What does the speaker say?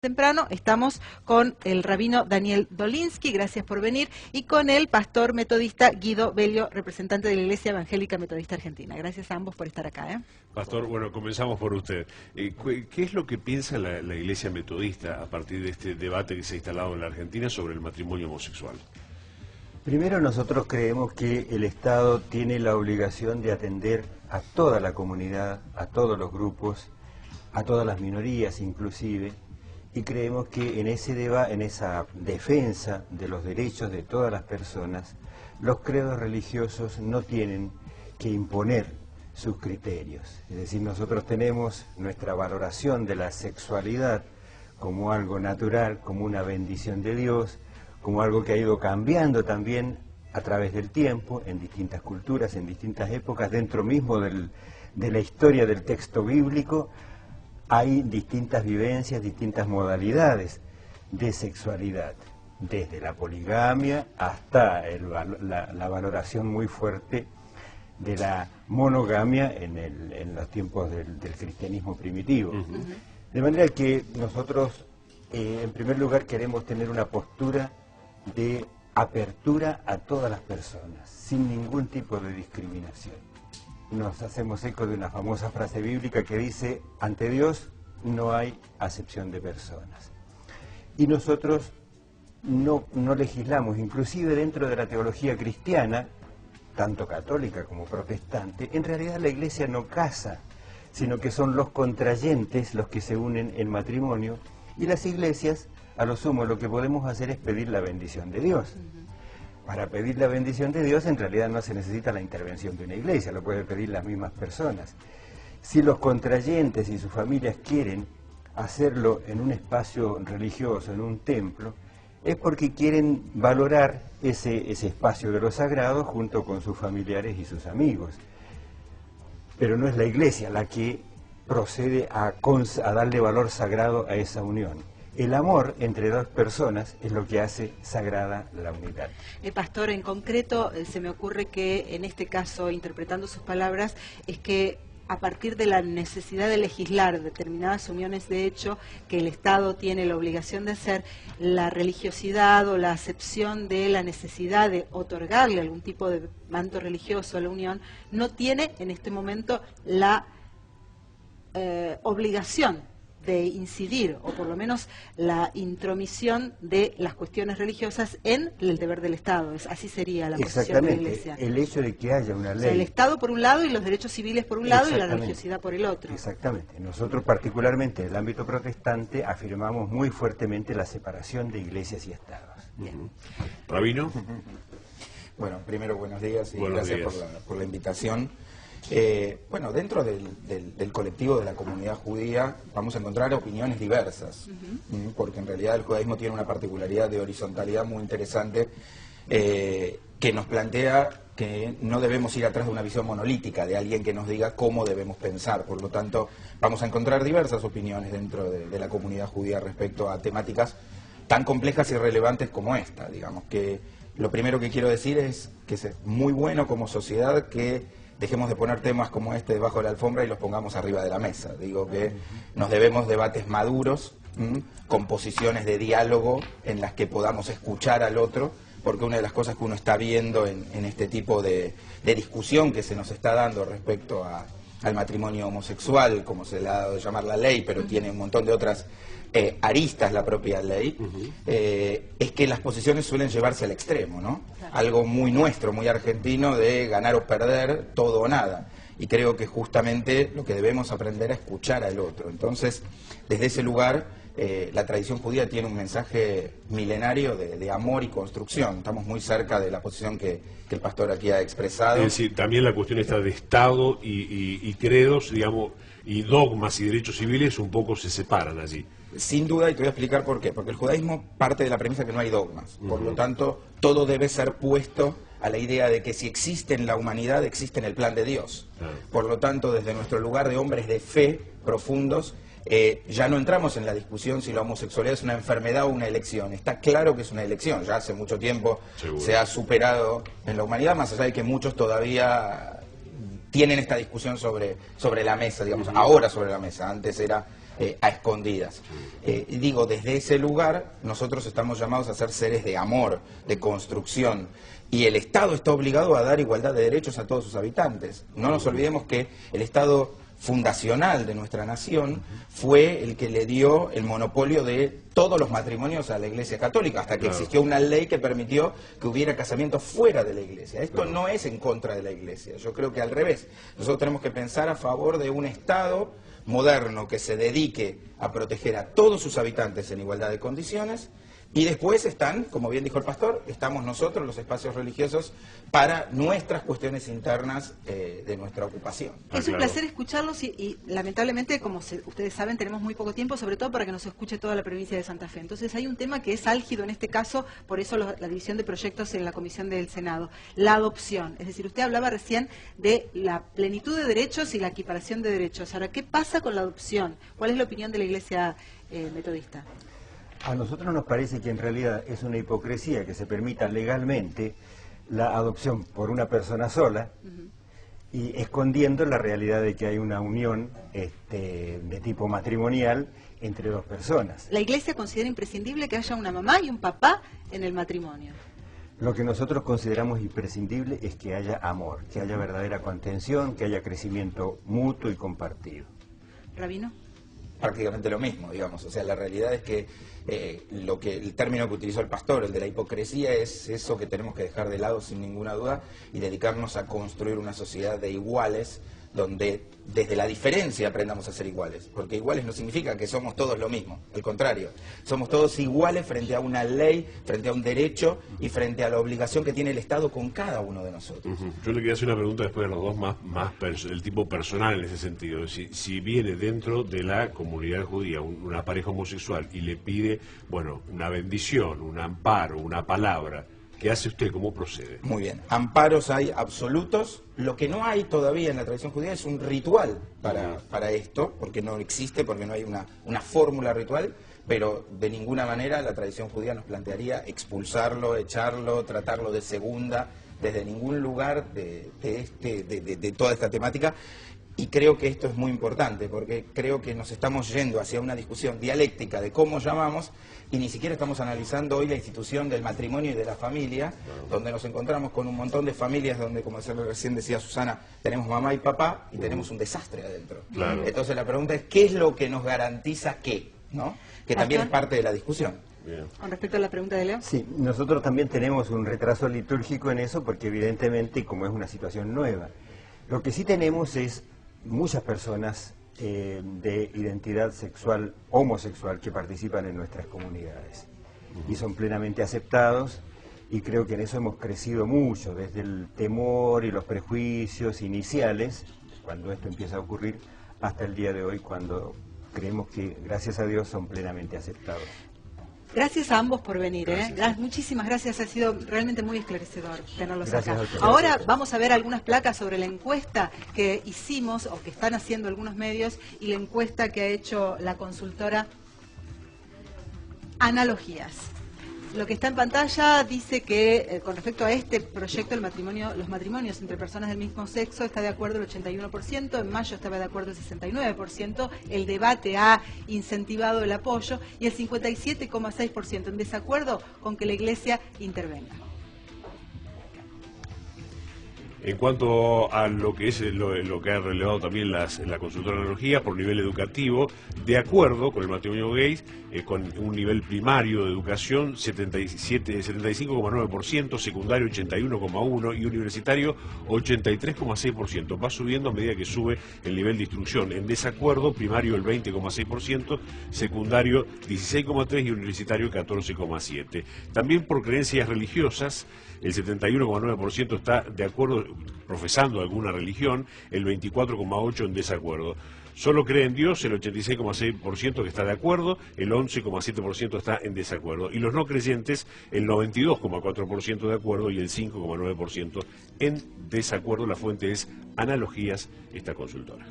temprano. Estamos con el rabino Daniel Dolinsky, gracias por venir, y con el pastor metodista Guido Belio, representante de la Iglesia Evangélica Metodista Argentina. Gracias a ambos por estar acá. Pastor, bueno, comenzamos por usted. ¿Qué es lo que piensa la Iglesia Metodista a partir de este debate que se ha instalado en la Argentina sobre el matrimonio homosexual? Primero, nosotros creemos que el Estado tiene la obligación de atender a toda la comunidad, a todos los grupos, a todas las minorías inclusive, y creemos que en esa defensa de los derechos de todas las personas, los credos religiosos no tienen que imponer sus criterios. Es decir, nosotros tenemos nuestra valoración de la sexualidad como algo natural, como una bendición de Dios, como algo que ha ido cambiando también a través del tiempo, en distintas culturas, en distintas épocas, dentro mismo de la historia del texto bíblico. Hay distintas vivencias, distintas modalidades de sexualidad, desde la poligamia hasta la valoración muy fuerte de la monogamia en los tiempos del cristianismo primitivo. De manera que nosotros, en primer lugar, queremos tener una postura de apertura a todas las personas, sin ningún tipo de discriminación. Nos hacemos eco de una famosa frase bíblica que dice: ante Dios no hay acepción de personas. Y nosotros no legislamos, inclusive dentro de la teología cristiana, tanto católica como protestante, en realidad la Iglesia no casa, sino que son los contrayentes los que se unen en matrimonio, y las iglesias, a lo sumo, lo que podemos hacer es pedir la bendición de Dios. Para pedir la bendición de Dios, en realidad no se necesita la intervención de una iglesia, lo pueden pedir las mismas personas. Si los contrayentes y sus familias quieren hacerlo en un espacio religioso, en un templo, es porque quieren valorar ese espacio de lo sagrado junto con sus familiares y sus amigos. Pero no es la iglesia la que procede a darle valor sagrado a esa unión. El amor entre dos personas es lo que hace sagrada la unidad. Pastor, en concreto, se me ocurre que en este caso, interpretando sus palabras, es que a partir de la necesidad de legislar determinadas uniones de hecho que el Estado tiene la obligación de hacer, la religiosidad o la acepción de la necesidad de otorgarle algún tipo de manto religioso a la unión, no tiene en este momento la obligación de incidir, o por lo menos la intromisión de las cuestiones religiosas en el deber del Estado. Así sería la posición de la Iglesia. El hecho de que haya una ley. O sea, el Estado por un lado y los derechos civiles por un lado y la religiosidad por el otro. Exactamente. Nosotros particularmente en el ámbito protestante afirmamos muy fuertemente la separación de iglesias y estados. Bien. ¿Rabino? Bueno, primero buenos días y buenos gracias días. Por la invitación. Bueno, dentro del colectivo de la comunidad judía vamos a encontrar opiniones diversas, porque en realidad el judaísmo tiene una particularidad de horizontalidad muy interesante que nos plantea que no debemos ir atrás de una visión monolítica, de alguien que nos diga cómo debemos pensar. Por lo tanto, vamos a encontrar diversas opiniones dentro de la comunidad judía respecto a temáticas tan complejas y relevantes como esta. Digamos que lo primero que quiero decir es que es muy bueno como sociedad que dejemos de poner temas como este debajo de la alfombra y los pongamos arriba de la mesa. Digo que nos debemos debates maduros, con posiciones de diálogo en las que podamos escuchar al otro, porque una de las cosas que uno está viendo en este tipo de discusión que se nos está dando respecto al matrimonio homosexual, como se le ha dado de llamar la ley, pero tiene un montón de otras aristas la propia ley, es que las posiciones suelen llevarse al extremo, ¿no? Algo muy nuestro, muy argentino, de ganar o perder, todo o nada. Y creo que justamente lo que debemos aprender a escuchar al otro. Entonces, desde ese lugar, la tradición judía tiene un mensaje milenario de amor y construcción. Estamos muy cerca de la posición que el pastor aquí ha expresado. Es decir, también la cuestión está de Estado y credos, digamos, y dogmas y derechos civiles un poco se separan allí. Sin duda, y te voy a explicar por qué. Porque el judaísmo parte de la premisa que no hay dogmas. Por lo tanto, todo debe ser puesto a la idea de que si existe en la humanidad, existe en el plan de Dios. Por lo tanto, desde nuestro lugar de hombres de fe profundos, ya no entramos en la discusión si la homosexualidad es una enfermedad o una elección. Está claro que es una elección. Ya hace mucho tiempo se ha superado en la humanidad, más allá de que muchos todavía tienen esta discusión sobre la mesa, digamos, ahora sobre la mesa. Antes era a escondidas. Digo, desde ese lugar nosotros estamos llamados a ser seres de amor, de construcción, y el Estado está obligado a dar igualdad de derechos a todos sus habitantes. No nos olvidemos que el Estado fundacional de nuestra nación fue el que le dio el monopolio de todos los matrimonios a la Iglesia Católica, hasta que existió una ley que permitió que hubiera casamientos fuera de la Iglesia. Esto no es en contra de la Iglesia, yo creo que al revés. Nosotros tenemos que pensar a favor de un Estado moderno que se dedique a proteger a todos sus habitantes en igualdad de condiciones. Y después están, como bien dijo el pastor, estamos nosotros, los espacios religiosos, para nuestras cuestiones internas de nuestra ocupación. Es un placer escucharlos y lamentablemente, como ustedes saben, tenemos muy poco tiempo, sobre todo para que nos escuche toda la provincia de Santa Fe. Entonces hay un tema que es álgido en este caso, por eso la división de proyectos en la Comisión del Senado, la adopción. Es decir, usted hablaba recién de la plenitud de derechos y la equiparación de derechos. Ahora, ¿qué pasa con la adopción? ¿Cuál es la opinión de la Iglesia metodista? A nosotros nos parece que en realidad es una hipocresía que se permita legalmente la adopción por una persona sola y escondiendo la realidad de que hay una unión de tipo matrimonial entre dos personas. La Iglesia considera imprescindible que haya una mamá y un papá en el matrimonio. Lo que nosotros consideramos imprescindible es que haya amor, que haya verdadera contención, que haya crecimiento mutuo y compartido. ¿Rabino? Prácticamente lo mismo, digamos. O sea, la realidad es que el término que utilizó el pastor, el de la hipocresía, es eso que tenemos que dejar de lado sin ninguna duda y dedicarnos a construir una sociedad de iguales, donde desde la diferencia aprendamos a ser iguales, porque iguales no significa que somos todos lo mismo, al contrario, somos todos iguales frente a una ley, frente a un derecho y frente a la obligación que tiene el Estado con cada uno de nosotros. Yo le quería hacer una pregunta después a los dos más del tipo personal en ese sentido. Si viene dentro de la comunidad judía una pareja homosexual y le pide, bueno, una bendición, un amparo, una palabra, ¿qué hace usted? ¿Cómo procede? Muy bien. Amparos hay absolutos. Lo que no hay todavía en la tradición judía es un ritual para esto, porque no existe, porque no hay una fórmula ritual, pero de ninguna manera la tradición judía nos plantearía expulsarlo, echarlo, tratarlo de segunda, desde ningún lugar de toda esta temática. Y creo que esto es muy importante, porque creo que nos estamos yendo hacia una discusión dialéctica de cómo llamamos, y ni siquiera estamos analizando hoy la institución del matrimonio y de la familia, donde nos encontramos con un montón de familias donde, como recién decía Susana, tenemos mamá y papá y tenemos un desastre adentro. Claro. Entonces la pregunta es, ¿qué es lo que nos garantiza qué? ¿No? Que también es parte de la discusión. Bien. Con respecto a la pregunta de Leo. Sí, nosotros también tenemos un retraso litúrgico en eso, porque evidentemente, como es una situación nueva, lo que sí tenemos es muchas personas de identidad sexual homosexual que participan en nuestras comunidades y son plenamente aceptados, y creo que en eso hemos crecido mucho, desde el temor y los prejuicios iniciales, cuando esto empieza a ocurrir, hasta el día de hoy, cuando creemos que, gracias a Dios, son plenamente aceptados. Gracias a ambos por venir. Muchísimas gracias, ha sido realmente muy esclarecedor tenerlos Gracias acá. a ustedes. Ahora vamos a ver algunas placas sobre la encuesta que hicimos o que están haciendo algunos medios y la encuesta que ha hecho la consultora Analogías. Lo que está en pantalla dice que con respecto a este proyecto, los matrimonios entre personas del mismo sexo está de acuerdo el 81%, en mayo estaba de acuerdo el 69%, el debate ha incentivado el apoyo y el 57,6% en desacuerdo con que la Iglesia intervenga. En cuanto a lo que es lo que ha relevado también la consultora Analogía por nivel educativo, de acuerdo con el matrimonio gay, con un nivel primario de educación 75,9%, secundario 81,1% y universitario 83,6%. Va subiendo a medida que sube el nivel de instrucción. En desacuerdo, primario el 20,6%, secundario 16,3% y universitario 14,7%. También por creencias religiosas, el 71,9% está de acuerdo, profesando alguna religión, el 24,8% en desacuerdo. Solo cree en Dios el 86,6% que está de acuerdo, el 11,7% está en desacuerdo. Y los no creyentes, el 92,4% de acuerdo y el 5,9% en desacuerdo. La fuente es Analogías, esta consultora.